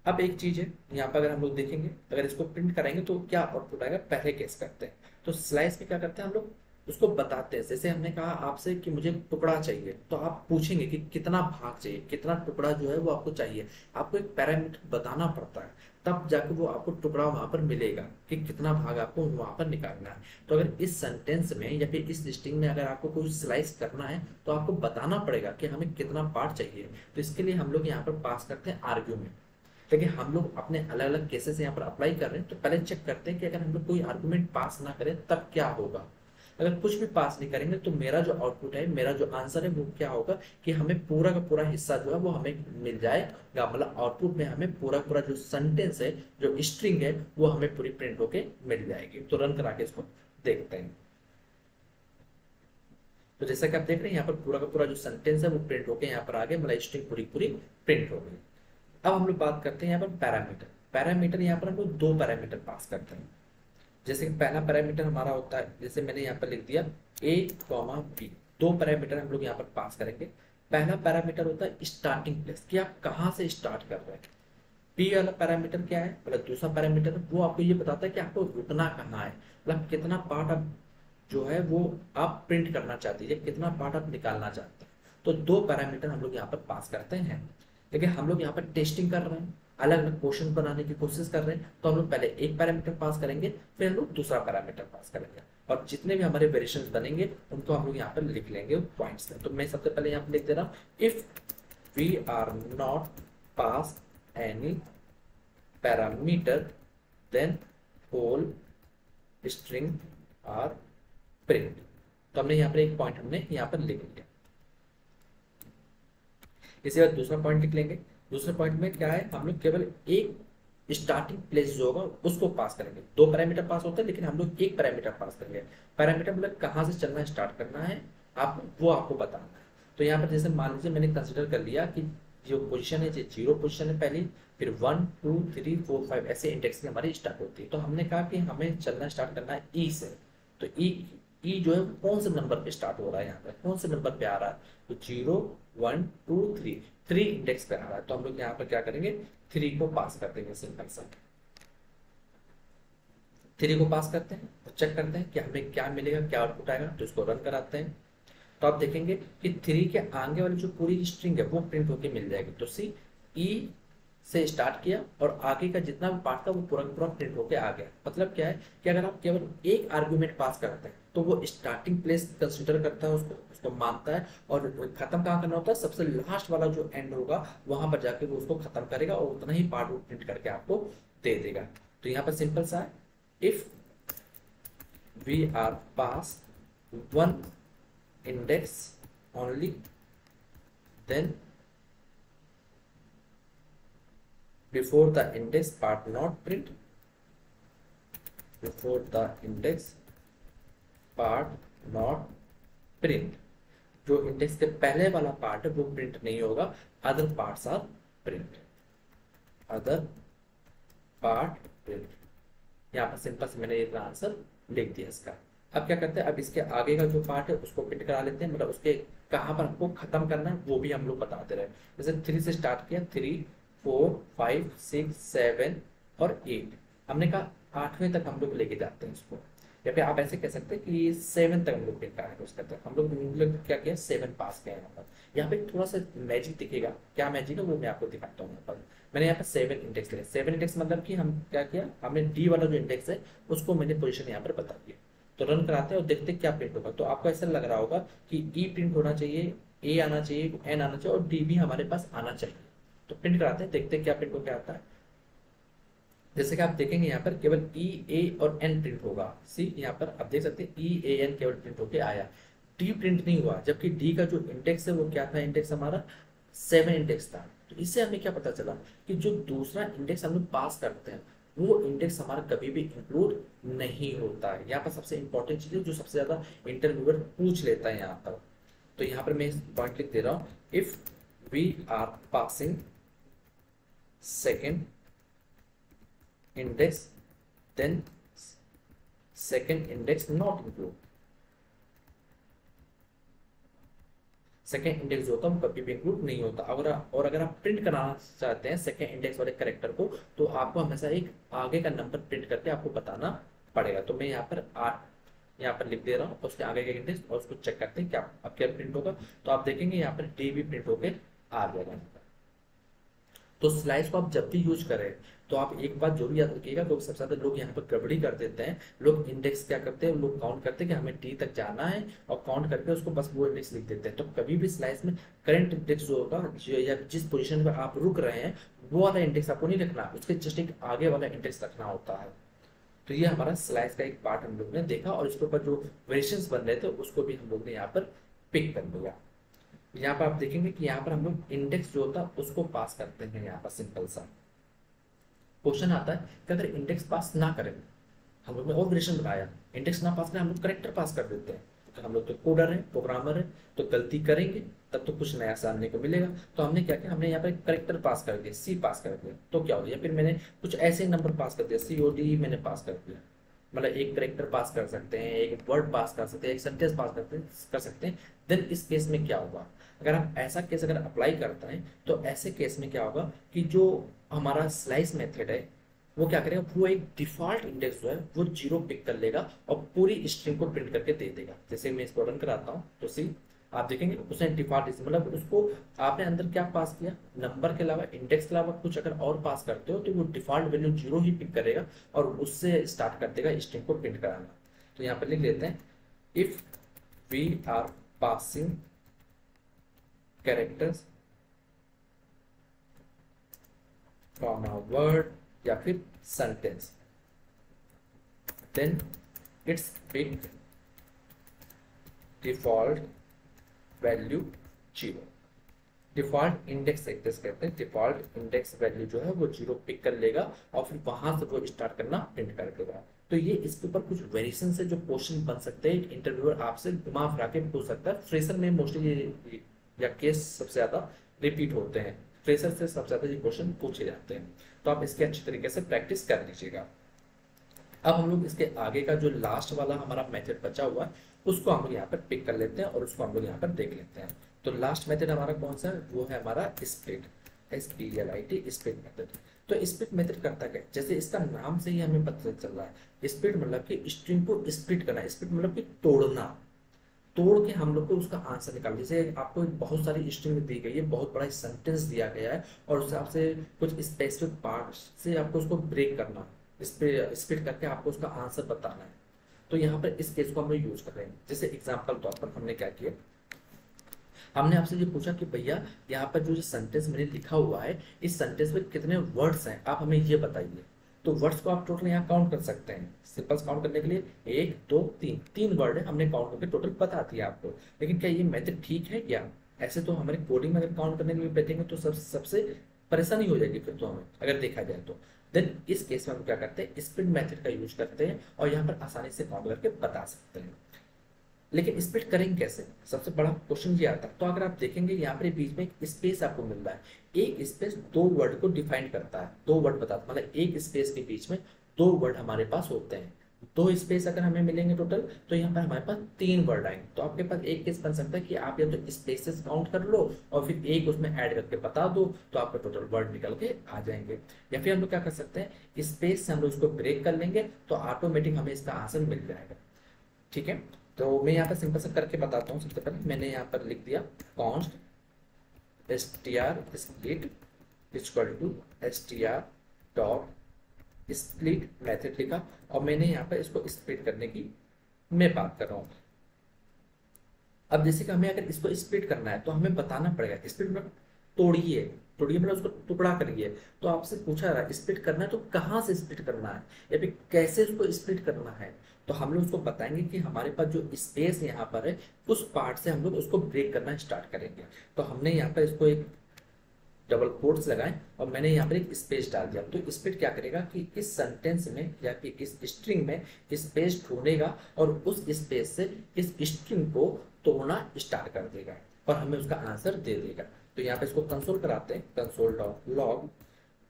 अब एक चीज है यहाँ पर, अगर हम लोग देखेंगे अगर इसको प्रिंट कराएंगे तो क्या आउटपुट आएगा, पहले केस करते हैं। तो स्लाइस में क्या करते हैं हम लोग, उसको बताते हैं, जैसे हमने कहा आपसे कि मुझे टुकड़ा चाहिए तो आप पूछेंगे कि कितना भाग चाहिए, कितना टुकड़ा जो है वो आपको चाहिए, आपको एक पैरामीटर बताना पड़ता है, तब जाके वो आपको टुकड़ा वहां पर मिलेगा कि कितना भाग आपको वहां पर निकालना है। तो अगर इस सेंटेंस में या फिर इस लिस्टिंग में अगर आपको कोई स्लाइस करना है तो आपको बताना पड़ेगा कि हमें कितना पार्ट चाहिए। तो इसके लिए हम लोग यहाँ पर पास करते हैं आर्ग्यूमेंट। लेकिन हम लोग अपने अलग अलग केसेस यहाँ पर अप्लाई कर रहे हैं तो पहले चेक करते हैं कि अगर हम लोग कोई आर्गुमेंट पास ना करें तब क्या होगा। अगर कुछ भी पास नहीं करेंगे तो मेरा जो आउटपुट है, मेरा जो आंसर है वो क्या होगा कि हमें पूरा का पूरा हिस्सा जो है वो हमें मिल जाएगा, मतलब आउटपुट में हमें पूरा पूरा जो सेंटेंस है, जो स्ट्रिंग है वो हमें पूरी प्रिंट होके मिल जाएगी। तो रन करा के इसको देखते हैं। तो जैसा कि आप देख रहे हैं यहाँ पर पूरा का पूरा जो सेंटेंस है वो प्रिंट होके यहाँ पर आ गया, मतलब स्ट्रिंग पूरी पूरी प्रिंट हो गई। अब हम लोग बात करते हैं यहाँ पर पैरामीटर। पैरामीटर यहाँ पर हम लोग दो पैरामीटर पास करते हैं। जैसे कि पहला पैरामीटर हमारा होता है, जैसे मैंने यहाँ पर लिख दिया a, b, दो पैरामीटर हम लोग यहाँ पर पास करेंगे। पहला पैरामीटर होता है स्टार्टिंग प्लेस, कि आप कहाँ से स्टार्ट कर रहे हैं। p वाला पैरामीटर क्या है, मतलब दूसरा पैरामीटर वो आपको ये बताता है कि आपको रुकना कहाँ है, मतलब कितना पार्ट आप जो है वो आप प्रिंट करना चाहते हैं, कितना पार्ट आप निकालना चाहते हैं। तो 2 पैरामीटर हम लोग यहाँ पर पास करते हैं। लेकिन हम लोग यहाँ पर टेस्टिंग कर रहे हैं, अलग अलग क्वेश्चन बनाने की कोशिश कर रहे हैं, तो हम लोग पहले एक पैरामीटर पास करेंगे, फिर हम लोग दूसरा पैरामीटर पास करेंगे, और जितने भी हमारे वेरिएशंस बनेंगे उनको हम लोग यहाँ पर लिख लेंगे पॉइंट्स में। तो मैं सबसे पहले यहाँ पर लिख दे रहा हूँ, if we are not pass any parameter then whole string are print. तो हमने यहाँ पर एक पॉइंट हमने यहाँ पर लिख लिया। इसके बाद दूसरा पॉइंट लिख लेंगे। दूसरे पॉइंट में क्या है, हम लोग केवल एक स्टार्टिंग प्लेस जो होगा उसको पास करेंगे। 2 पैरामीटर पास होते हैं लेकिन हम लोग एक पैरामीटर पास करेंगे। पैरामीटर मतलब कहाँ से चलना स्टार्ट करना है आपको बताना है। तो यहाँ पर जैसे मान लीजिए मैंने कंसिडर कर लिया कि जो पोजीशन है, जो 0 पोजीशन है पहली, फिर 1 2 3 4 5 ऐसे इंडेक्स हमारी स्टार्ट होती है। तो हमने कहा कि हमें चलना स्टार्ट करना है ई से। तो ई जो है कौन से नंबर पे स्टार्ट हो रहा है, यहाँ पे कौन से नंबर पे आ रहा है, तो 0 1 2 3 इंडेक्स पे आ रहा है। तो हम लोग यहाँ पर क्या करेंगे, 3 को पास कर देंगे। सिंपल सा 3 को पास करते हैं और चेक करते हैं कि हमें क्या मिलेगा, क्या आउटपुट आएगा। तो इसको रन कराते हैं तो आप देखेंगे कि 3 के आगे वाली जो पूरी स्ट्रिंग है वो प्रिंट होके मिल जाएगी। तो सी ई से स्टार्ट किया और आगे का जितना भी पार्ट था वो पूरा पूरा प्रिंट होके आ गया। मतलब क्या है कि अगर आप केवल एक आर्ग्यूमेंट पास करते हैं तो वो स्टार्टिंग प्लेस कंसिडर करता है, उसको मानता है, और खत्म कहाँ करना होता है, सबसे लास्ट वाला जो एंड होगा वहां पर जाके वो उसको खत्म करेगा और उतना ही पार्ट वो प्रिंट करके आपको दे देगा। तो यहाँ पर सिंपल सा है, if we are pass 1 index only then before the index part not print, before the index part not print। जो इंडेक्स के पहले वाला पार्ट है वो प्रिंट नहीं होगा, other parts are print, other part print. यहाँ पर सिंपल से मैंने ये आंसर लिख दिया इसका। अब क्या करते हैं, अब इसके आगे का जो पार्ट है उसको प्रिंट करा लेते हैं, मतलब उसके कहाँ पर हमको खत्म करना है वो भी हम लोग बताते रहे। जैसे 3 से स्टार्ट किया, 3 4 5 6 7 और 8, हमने कहा 8वें तक हम लोग लेके जाते हैं इसको, या फिर आप ऐसे कह सकते हैं कि 7 तक हम लोग प्रिंट कराएंगे। उसका तक हम लोग क्या किया, 7 पास किया। यहाँ पे थोड़ा सा मैजिक दिखेगा, क्या मैजिक है वो मैं आपको दिखाता हूँ। यहाँ पर मैंने यहाँ पर 7 इंडेक्स लिया। 7 इंडेक्स मतलब कि हम क्या किया, हमने डी वाला जो इंडेक्स है उसको मैंने पोजीशन यहाँ पर बता दिया। तो रन कराते हैं और देखते हैं क्या प्रिंट होगा। तो आपको ऐसा लग रहा होगा कि ई प्रिंट होना चाहिए, ए आना चाहिए, एन आना चाहिए और डी भी हमारे पास आना चाहिए। तो प्रिंट कराते हैं, देखते हैं क्या प्रिंट होकर आता है। जैसे कि आप देखेंगे यहाँ पर केवल ई ए और एन प्रिंट होगा। सी यहाँ पर आप देख सकते हैं ई ए एन केवल प्रिंट होके आया, डी प्रिंट नहीं हुआ, जबकि डी का जो इंडेक्स है वो क्या था, इंडेक्स हमारा 7 इंडेक्स था। तो इससे हमें क्या पता चला कि जो दूसरा इंडेक्स हम लोग पास करते हैं वो इंडेक्स हमारा कभी भी इंक्लूड नहीं होता है। यहाँ पर सबसे इंपॉर्टेंट चीज है जो सबसे ज्यादा इंटरव्यूअर पूछ लेता है यहाँ पर। तो यहाँ पर मैं पॉइंट लिख दे रहा हूँ, if we are passing second index then second index not include. Second index जो होता है वो कभी भी इंक्लूड नहीं होता। अगर आप प्रिंट कराना चाहते हैं सेकेंड इंडेक्स वाले कैरेक्टर को, तो आपको हमेशा एक आगे का नंबर प्रिंट करके आपको बताना पड़ेगा। तो मैं यहाँ पर 8 यहाँ पर लिख दे रहा हूँ, उसके आगे का इंडेक्स, और उसको चेक करते हैं क्या अब क्या प्रिंट होगा। तो आप देखेंगे यहाँ पर डी भी प्रिंट होके आ जाएगा। तो स्लाइस को आप जब भी यूज करें तो आप एक बात जरूर याद रखिएगा, तो सबसे ज्यादा लोग यहाँ पर गड़बड़ी कर देते हैं। लोग इंडेक्स क्या करते हैं, लोग काउंट करते हैं कि हमें डी तक जाना है और काउंट करके उसको बस वो इंडेक्स लिख देते हैं। तो कभी भी स्लाइस में करंट इंडेक्स जो होगा या जिस पोजीशन पर आप रुक रहे हैं वो वाला इंडेक्स आपको नहीं लिखना, उसके जस्ट एक आगे वाला इंडेक्स रखना होता है। तो ये हमारा स्लाइस का एक पार्ट हम लोग ने देखा, और इसके ऊपर जो वेरिएशंस बन रहे थे उसको भी हम लोग ने यहाँ पर पिक कर लिया। यहाँ पर आप देखेंगे कि यहाँ पर हम लोग इंडेक्स जो होता है उसको पास करते हैं। यहाँ पर सिंपल सा क्वेश्चन आता है कि अगर इंडेक्स पास ना करें, हम लोग ने और वेरिएशन बनाया, इंडेक्स ना पास करें, हम लोग करेक्टर पास कर देते हैं। तो हम लोग तो कोडर है, प्रोग्रामर है, तो गलती करेंगे तब तो कुछ नया जानने को मिलेगा। तो हमने क्या किया, हमने यहाँ पर करेक्टर पास कर दिया, सी पास कर दिया। तो क्या हो गया, फिर मैंने कुछ ऐसे नंबर पास कर दिया, सी ओ डी मैंने पास कर दिया। मतलब एक करेक्टर पास कर सकते हैं, एक वर्ड पास कर सकते हैं, एक सेंटेंस पास कर सकते हैं। देन इस केस में क्या होगा, अगर आप ऐसा केस अगर अप्लाई करते हैं तो ऐसे केस में क्या होगा कि जो हमारा स्लाइस मेथड है वो क्या करेगा, वो एक डिफॉल्ट इंडेक्स जो है वो 0 पिक कर लेगा और पूरी स्ट्रिंग को प्रिंट करके दे देगा। जैसे मैं इसको रन कराता हूँ तो सी आप देखेंगे उसने डिफॉल्ट मतलब उसको आपने अंदर क्या पास किया, नंबर के अलावा इंडेक्स के अलावा कुछ अगर और पास करते हो तो वो डिफॉल्ट वैल्यू 0 ही पिक करेगा और उससे स्टार्ट कर देगा स्ट्रिंग को प्रिंट कराना। तो यहाँ पर लिख लेते हैं if we are passing characters from a word या फिर sentence then it's pick default value 0। Default index access कहते हैं, डिफॉल्ट इंडेक्स वैल्यू जो है वो 0 पिक कर लेगा और फिर वहां से वो स्टार्ट करना प्रिंट कर देगा। तो ये इसके ऊपर कुछ वेरिएशन से जो क्वेश्चन बन सकते हैं, इंटरव्यूअर आपसे घुमा फिरा के पूछ सकता है। फ्रेशर में मोस्टली ये या केस सबसे ज्यादा रिपीट होते हैं, फ्रेशर से सबसे ज्यादा ये क्वेश्चन पूछे जाते हैं। तो आप इसके अच्छी तरीके से प्रैक्टिस कर लीजिएगा। अब हम लोग इसके आगे का जो लास्ट वाला हमारा मेथड बचा हुआ है उसको हम लोग यहाँ पर पिक कर लेते हैं और उसको हम लोग यहाँ पर देख लेते हैं। तो लास्ट मेथड हमारा कौन सा है, वो है हमारा स्प्लिट, SPLIT स्प्लिट मेथड। तो स्प्लिट मेथड करता क्या है, जैसे इसका नाम से ही हमें पता चल रहा है, स्प्लिट मतलब कि स्ट्रिंग को स्प्लिट करना, स्प्लिट मतलब कि तोड़ना, तोड़ के हम लोग को उसका आंसर निकाल। जैसे आपको बहुत सारी स्ट्रिंग दी गई है, बहुत बड़ा सेंटेंस दिया गया है और उससे आपसे कुछ स्पेसिफिक पार्ट से आपको उसको ब्रेक करना, इस पे स्प्लिट करके आपको उसका आंसर बताना है। तो यहाँ पर इस केस को हम लोग यूज कर रहे हैं। जैसे एग्जांपल तौर पर हमने क्या किया, हमने आपसे ये पूछा कि भैया यहाँ पर जो सेंटेंस मैंने लिखा हुआ है इस सेंटेंस में कितने वर्ड्स हैं, आप हमें ये बताइए। तो वर्ड्स को आप टोटल यहाँ काउंट कर सकते हैं। सिंपल काउंट करने के लिए 1 2 3 3 वर्ड है, हमने काउंट करके टोटल बता दिया आपको। लेकिन क्या ये मेथड ठीक है क्या? ऐसे तो हमारे कोडिंग में अगर काउंट करने के लिए बैठेंगे तो सबसे परेशानी हो जाएगी फिर तो हमें, अगर देखा जाए तो। देन इस केस में हम क्या करते हैं, स्प्लिट मेथड का यूज करते हैं और यहाँ पर आसानी से काउंट करके बता सकते हैं। लेकिन स्प्लिट करेंगे कैसे, सबसे बड़ा क्वेश्चन ये आता है। तो अगर आप देखेंगे यहाँ पर बीच में एक स्पेस आपको मिल रहा है, एक स्पेस 2 वर्ड को डिफाइन करता है, 2 वर्ड बताता है, मतलब एक स्पेस के बीच में 2 वर्ड हमारे पास होते हैं। 2 स्पेस अगर हमें मिलेंगे टोटल तो यहाँ पर हमारे पास 3 वर्ड आएंगे। तो आपके पास एक केस बन सकता है कि आप या तो स्पेसेस काउंट कर लो और फिर एक उसमें ऐड करके बता दो, तो आपका टोटल वर्ड निकल के आ जाएंगे। या फिर हम लोग क्या कर सकते हैं, स्पेस से हम लोग उसको ब्रेक कर लेंगे तो ऑटोमेटिक हमें इसका आंसर मिल जाएगा। ठीक है, तो मैं यहाँ पर सिंपल सा करके बताता हूँ। सबसे पहले मैंने यहाँ पर लिख दिया const str split equal to str dot split method लिखा और मैंने यहाँ पर इसको स्प्लिट करने की मैं बात कर रहा हूँ। अब जैसे कि हमें अगर इसको स्प्लिट करना है तो हमें बताना पड़ेगा, स्प्लिट मतलब तोड़िए, तोड़िए मतलब उसको टुकड़ा करिए। तो आपसे पूछा रहा है स्प्लिट करना है तो कहाँ से स्प्लिट करना है या फिर कैसे उसको स्प्लिट करना है। तो हम लोग उसको बताएंगे कि हमारे पास जो स्पेस यहाँ पर है उस पार्ट से हम लोग उसको ब्रेक करना स्टार्ट करेंगे। तो हमने यहाँ पर इसको एक डबल कोट्स लगाए और मैंने यहाँ पर एक स्पेस डाल दिया। तो स्प्लिट क्या करेगा कि इस सेंटेंस में या फिर इस स्ट्रिंग में स्पेस ढूंढेगा और उस स्पेस से इस स्ट्रिंग को तोड़ना स्टार्ट कर देगा और हमें उसका आंसर दे देगा। तो यहाँ पे इसको कंसोल कराते हैं, कंसोल डॉट लॉग।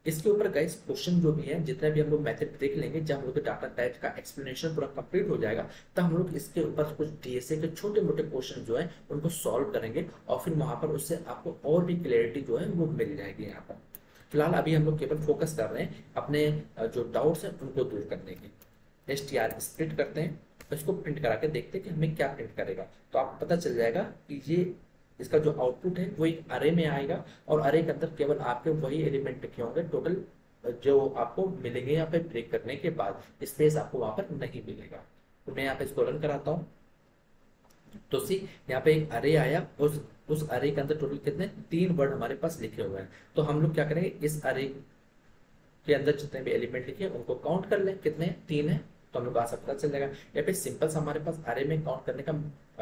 इसके ऊपर गाइस क्वेश्चन जो भी है, जितने भी हम लोग मेथड देख लेंगे, जब हम लोग डाटा टाइप का एक्सप्लेनेशन पूरा कंप्लीट हो जाएगा तब हम लोग इसके ऊपर कुछ डीएसए के छोटे मोटे क्वेश्चन जो है उनको सॉल्व करेंगे और फिर वहां पर उससे आपको और भी क्लैरिटी जो है वो मिल जाएगी। यहाँ पर फिलहाल अभी हम लोग केवल फोकस कर रहे हैं अपने जो डाउट्स हैं उनको दूर करने की। str स्प्लिट करते हैं, इसको प्रिंट करा के देखते हैं कि हमें क्या प्रिंट करेगा। तो आपको पता चल जाएगा कि ये इसका जो आउटपुट है वो एक अरे में आएगा और अरे के अंदर केवल आपके वही एलिमेंट लिखे होंगे टोटल जो आपको मिलेंगे यहाँ पे ब्रेक करने के बाद, स्पेस आपको वहां पर नहीं मिलेगा। तो मैं यहाँ पे इसको रन कराता हूँ। तो सी यहाँ पे एक अरे आया, उस अरे के अंदर टोटल कितने 3 वर्ड हमारे पास लिखे हुए हैं। तो हम लोग क्या करेंगे, इस अरे के अंदर जितने भी एलिमेंट लिखे उनको काउंट कर लें, कितने 3 है तो हम लोग आंसर पता चल जाएगा। या फिर सिंपल सा हमारे पास अरे में काउंट करने का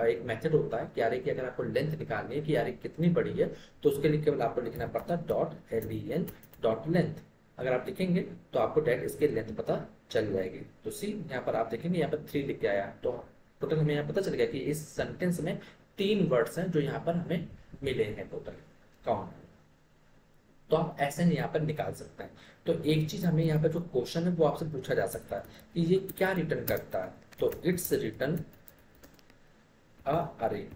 एक मेथड होता है कि अरे की अगर आपको लेंथ निकालनी है कि अरे कितनी बड़ी है तो उसके लिए केवल आपको लिखना पड़ता है डॉट len डॉट लेंथ। अगर आप लिखेंगे तो आपको डायरेक्ट इसकी लेंथ पता चल जाएगी। तो सी यहाँ पर आप देखेंगे यहाँ पर 3 लिख के आया, तो टोटल हमें यहाँ पता चल गया कि इस सेंटेंस में 3 वर्ड्स हैं जो यहाँ पर हमें मिले हैं टोटल काउंट। तो आप ऐसे नहीं यहाँ पर निकाल सकते हैं। तो एक चीज हमें यहाँ पर जो क्वेश्चन है वो आपसे पूछा जा सकता है कि ये क्या रिटर्न करता है। तो इट्स रिटर्न अ अरे।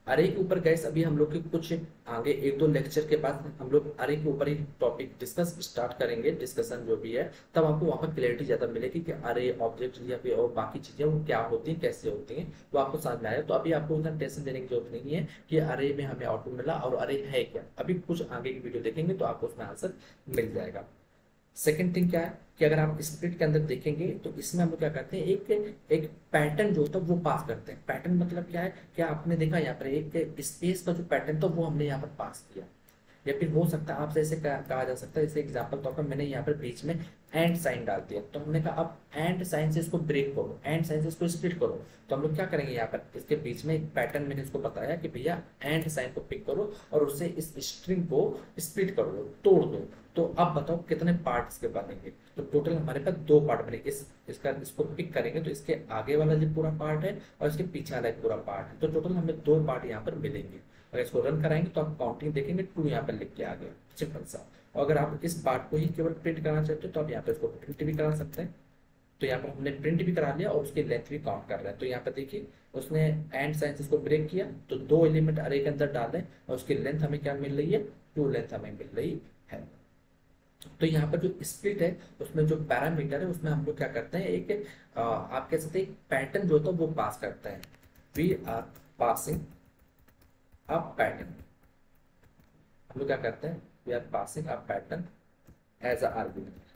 अरे के ऊपर गैस अभी हम लोग के कुछ आगे एक दो लेक्चर के बाद हम लोग अरे के ऊपर ही टॉपिक डिस्कस स्टार्ट करेंगे, डिस्कशन जो भी है, तब आपको वहाँ पर क्लैरिटी ज़्यादा मिलेगी कि अरे ऑब्जेक्ट या फिर और बाकी चीज़ें वो क्या होती हैं, कैसे होती हैं, वो आपको समझ में आया। तो अभी आपको उतना टेंशन देने की जरूरत नहीं है कि अरे में हमें आउटपुट मिला और अरे है क्या। अभी कुछ आगे की वीडियो देखेंगे तो आपको उसमें आंसर मिल जाएगा। सेकंड थिंग क्या है कि अगर आप स्प्लिट के अंदर देखेंगे तो इसमें हम लोग क्या करते हैं, एक एक पैटर्न जो होता है वो पास करते हैं। पैटर्न मतलब क्या है, क्या आपने देखा यहाँ पर एक स्पेस का जो पैटर्न था वो हमने यहाँ पर पास किया, या फिर हो सकता है आपसे ऐसे कहा जा सकता है, जैसे एग्जांपल तौर पर मैंने यहाँ पर बीच में एंड साइन डाल दिया, तो हमने कहा अब एंड साइन से इसको ब्रेक करो, एंड साइन से इसको स्प्लिट करो। तो हम लोग क्या करेंगे, यहाँ पर इसके बीच में एक पैटर्न मैंने इसको बताया कि भैया एंड साइन को पिक करो और उससे इस स्ट्रिंग को स्प्लिट कर दो, तोड़ दो। तो अब बताओ कितने पार्ट इसके बनेंगे। तो टोटल हमारे पास दो पार्ट बनेंगे। इसको पिक करेंगे तो इसके आगे वाला जो पूरा पार्ट है और इसके पीछे वाला एक पूरा पार्ट है, तो टोटल हमें दो पार्ट यहाँ पर मिलेंगे। अगर इसको रन कराएंगे तो आप काउंटिंग देखेंगे 2 यहाँ पर लिख के आ गया, सिंपल सा। और अगर आप इस पार्ट को ही केवल प्रिंट कराना चाहते हो तो आप यहाँ पर इसको प्रिंट भी करा सकते हैं। तो यहाँ पर हमने प्रिंट भी करा लिया और उसकी लेंथ भी काउंट कर रहे हैं। तो यहाँ पर देखिए उसने एंड साइन इसको ब्रेक किया, तो 2 एलिमेंट अरे के अंदर डाले और उसकी लेंथ हमें क्या मिल रही है, 2 लेंथ हमें मिल रही है। तो यहाँ पर जो स्प्लिट है उसमें जो पैरामीटर है उसमें हम लोग क्या करते हैं, आप कह सकते हैं एक पैटर्न जो होता है वो पास करते हैं। We are passing a pattern, हम लोग क्या करते हैं, we are passing a pattern as a argument.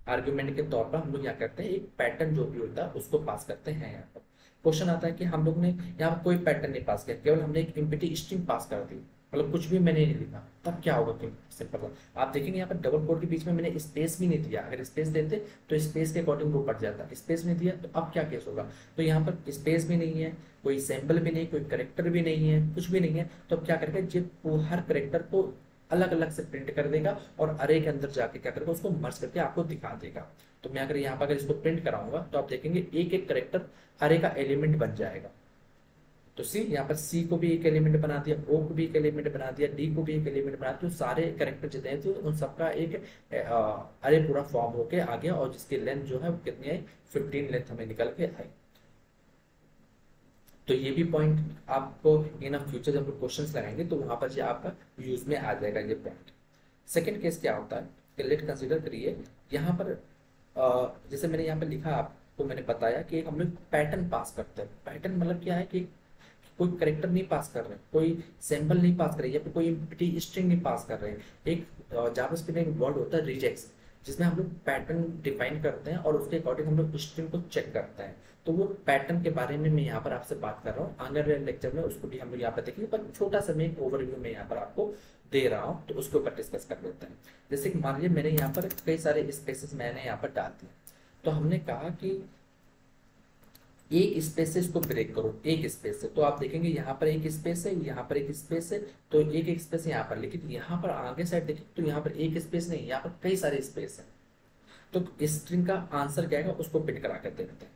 Argument के तौर पर हम लोग क्या करते हैं, एक पैटर्न जो भी होता है उसको पास करते हैं। यहाँ पर क्वेश्चन आता है कि हम लोग ने यहाँ पर कोई पैटर्न नहीं पास किया, केवल हमने एक एम्प्टी स्ट्रिंग पास कर दी, मतलब कुछ भी मैंने नहीं लिखा, तब क्या होगा कि सिंपल आप देखेंगे यहाँ पर डबल कोट के बीच में मैंने स्पेस भी नहीं दिया। अगर स्पेस देते तो स्पेस के अकॉर्डिंग वो कट जाता, स्पेस नहीं दिया तो अब क्या केस होगा। तो यहाँ पर स्पेस भी नहीं है, कोई सिंबल भी नहीं, कोई करेक्टर भी नहीं है, कुछ भी नहीं है, तो अब क्या करेगा, जो हर करेक्टर को अलग अलग से प्रिंट कर देगा और अरे के अंदर जाके क्या करेगा, उसको मर्ज करके आपको दिखा देगा। तो मैं अगर यहाँ पर अगर इसको प्रिंट कराऊंगा तो आप देखेंगे एक एक करेक्टर अरे का एलिमेंट बन जाएगा। तो सी यहाँ पर सी को भी एक एलिमेंट बना दिया, ओ को भी एक एलिमेंट बना दिया, डी को भी एक एलिमेंट बना दिया, तो सारे करेक्टर जितने हैं तो उन सबका एक अरे पूरा फॉर्म होके आ गया और जिसकी लेंथ जो है वो कितनी आई, 15 लेंथ हमें निकल के आई। तो ये भी पॉइंट आपको इन फ्यूचर जब क्वेश्चंस लगाएंगे तो वहां पर ये आपका यूज में आ जाएगा ये पॉइंट। सेकंड केस क्या होता है कि लेट कंसीडर करिए यहाँ पर जैसे मैंने यहाँ पर लिखा, आपको मैंने बताया कि हम लोग पैटर्न पास करते हैं। पैटर्न मतलब क्या है कि कोई करेक्टर नहीं पास कर रहे, कोई सिंबल नहीं पास कर रहे, या फिर कोई एम्प्टी स्ट्रिंग नहीं पास कर रहे। एक जावास्क्रिप्ट में एक वर्ड होता है रिजेक्ट्स, जिसमें हम लोग पैटर्न डिफाइन करते हैं और उसके अकॉर्डिंग हम लोग स्ट्रिंग को चेक करते हैं। तो वो पैटर्न के बारे में मैं यहाँ पर आपसे बात कर रहा हूँ, आने वाले लेक्चर में उसको भी हम लोग यहाँ पर देखेंगे, पर छोटा सा मैं एक ओवरव्यू में यहाँ पर आपको दे रहा हूँ तो उसके ऊपर डिस्कस कर लेते हैं। जैसे कि मान लीजिए मैंने यहाँ पर कई सारे स्पेसेस मैंने यहाँ पर डाल दिए, तो हमने कहा कि एक स्पेस से इसको ब्रेक करो, एक स्पेस से। तो आप देखेंगे यहाँ पर एक स्पेस है, यहाँ पर एक स्पेस है, तो एक एक स्पेस यहाँ पर, लेकिन यहाँ पर आगे साइड देखें तो यहाँ पर एक स्पेस नहीं, यहाँ पर कई सारे स्पेस है। तो इस स्ट्रिंग का आंसर क्या है उसको प्रिंट करा कर देखते हैं।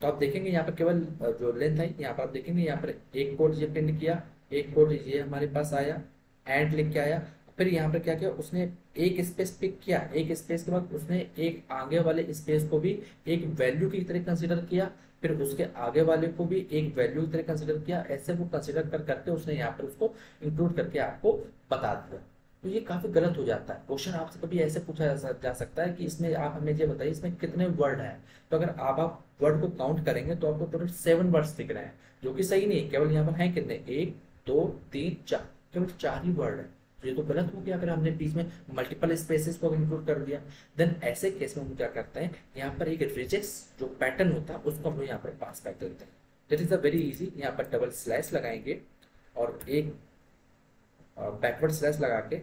तो आप देखेंगे यहाँ पर केवल जो लेंथ है, यहाँ पर आप देखेंगे यहाँ पर एक कोड ये प्रिंट किया, एक कोड ये हमारे पास आया, एंड लिख के आया। फिर यहाँ पर क्या किया, उसने एक स्पेस पिक किया, एक स्पेस के बाद उसने एक आगे वाले स्पेस को भी एक वैल्यू की तरह कंसिडर किया, फिर उसके आगे वाले को भी एक वैल्यू की तरह कंसिडर किया। ऐसे वो कंसिडर कर करके उसने यहाँ पर उसको इंक्लूड करके आपको बता दिया। तो ये काफी गलत हो जाता है। क्वेश्चन आपसे कभी ऐसे पूछा जा सकता है कि इसमें आप हमें ये बताइए इसमें कितने वर्ड हैं। तो अगर आप वर्ड को काउंट करेंगे तो आपको टोटल 7 वर्ड्स दिख रहे हैं, जो कि सही नहीं है। केवल यहाँ पर हैं कितने, 1 2 3 4, केवल 4 ही वर्ड है। ये तो गलत हो गया अगर हमने बीच में मल्टीपल स्पेसेस को इंक्लूड कर दिया। देन ऐसे केस में हम क्या करते हैं, यहाँ पर एक रिजेक्ट्स जो पैटर्न होता है उसको हम लोग यहाँ पर पास कर देते हैं। That is a very easy. यहाँ पर डबल स्लैश लगाएंगे और एक बैकवर्ड स्लैश लगा के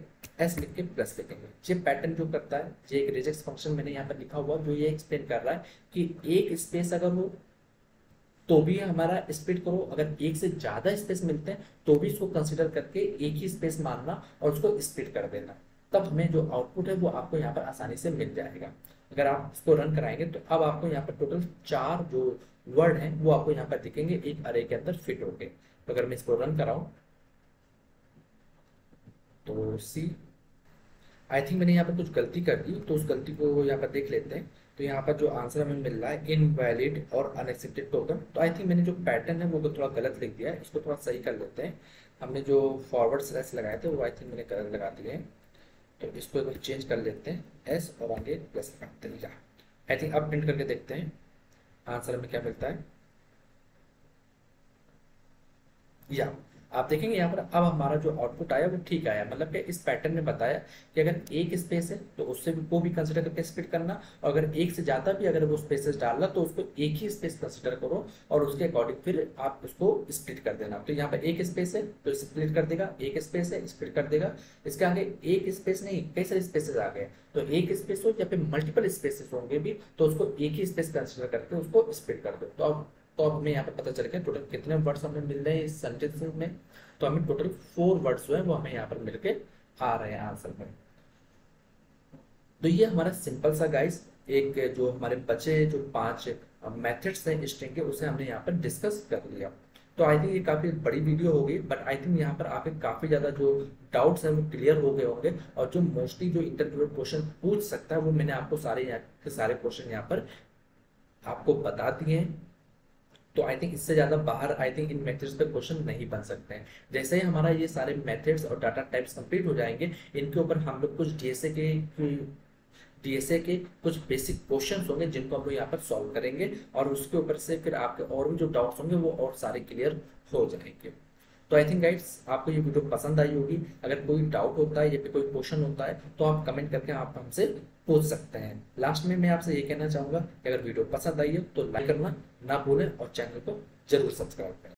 एस लिख के प्लस लिखेंगे। ये पैटर्न जो करता है, ये एक रिजेक्ट्स फंक्शन मैंने यहाँ पर लिखा हुआ जो ये एक्सप्लेन कर रहा है कि एक स्पेस अगर हो तो भी हमारा स्प्लिट करो, अगर एक से ज्यादा स्पेस मिलते हैं तो भी इसको कंसिडर करके एक ही स्पेस मानना और उसको स्प्लिट कर देना। तब हमें जो आउटपुट है वो आपको यहाँ पर आसानी से मिल जाएगा। अगर आप इसको रन कराएंगे तो अब आपको यहाँ पर टोटल 4 जो वर्ड हैं वो आपको यहाँ पर दिखेंगे, एक अरे के अंदर फिट हो गए। तो अगर मैं इसको रन कराऊं तो सी, आई थिंक मैंने यहाँ पर कुछ गलती कर दी, तो उस गलती को यहाँ पर देख लेते हैं। तो यहाँ पर जो आंसर हमें मिल रहा है इनवैलिड और अनएक्सेप्टेड टोकन। तो आई थिंक मैंने जो पैटर्न है वो थोड़ा गलत लिख दिया है, इसको थोड़ा सही कर लेते हैं। हमने जो फॉरवर्ड स्लैश लगाए थे वो आई थिंक मैंने गलत लगा दिए हैं, तो इसको एक बार चेंज कर लेते हैं, एस और आगे प्लस लगाते हैं। आई थिंक अब प्रिंट करके देखते हैं आंसर हमें क्या मिलता है। या आप देखेंगे यहाँ पर अब हमारा जो आउटपुट आया वो ठीक आया, मतलब कि इस पैटर्न ने बताया कि अगर एक स्पेस है तो उससे भी को भी कंसिडर करके स्प्लिट करना, और अगर एक से ज्यादा भी अगर वो स्पेसेस डालना तो उसको एक ही स्पेस कंसिडर करो और उसके अकॉर्डिंग फिर आप उसको स्प्लिट कर देना। तो यहाँ पर एक स्पेस है तो स्प्लिट कर देगा, एक स्पेस है स्प्लिट कर देगा। इसके आगे एक स्पेस नहीं कई सारे स्पेसेस आ गए, तो एक स्पेस हो या फिर मल्टीपल स्पेसेस होंगे भी तो उसको एक ही स्पेस कंसिडर करके उसको स्प्लिट कर दो। तो अब हमें यहाँ पे पता चल गया टोटल कितने वर्ड्स हमें मिल रहे हैं इस सेंटेंस में। तो हमें टोटल 4 वर्ड्स जो है वो हमें यहाँ पर मिलके आ रहे हैं आंसर में। तो ये हमारा सिंपल सा गाइस एक जो हमारे बचे जो 5 मेथड्स हैं स्ट्रिंग के उसे हमने यहाँ पर डिस्कस कर लिया। तो आई थिंक ये काफी बड़ी वीडियो होगी, बट आई थिंक यहाँ पर आपके काफी ज्यादा जो डाउट्स हैं वो क्लियर हो गए होंगे, और जो मोस्टली जो इंटरव्यूअर क्वेश्चन पूछ सकता है वो मैंने आपको सारे यहाँ के सारे क्वेश्चन यहाँ पर आपको बता दिए हैं। तो आई थिंक इससे ज्यादा बाहर आई थिंक इन मेथड्स पे क्वेश्चन नहीं बन सकते हैं। जैसे ही हमारा ये सारे मेथड्स और डाटा टाइप्स कंप्लीट हो जाएंगे, इनके ऊपर हम लोग कुछ डीएसए के कुछ बेसिक क्वेश्चंस होंगे जिनको हम लोग यहाँ पर सॉल्व करेंगे, और उसके ऊपर से फिर आपके और भी जो डाउट्स होंगे वो और सारे क्लियर हो जाएंगे। तो आई थिंक गाइड्स आपको ये वीडियो पसंद आई होगी। अगर कोई डाउट होता है या फिर कोई क्वेश्चन होता है तो आप कमेंट करके आप हमसे पूछ सकते हैं। लास्ट में मैं आपसे ये कहना चाहूंगा कि अगर वीडियो पसंद आई हो तो लाइक करना ना भूलें और चैनल को जरूर सब्सक्राइब करें।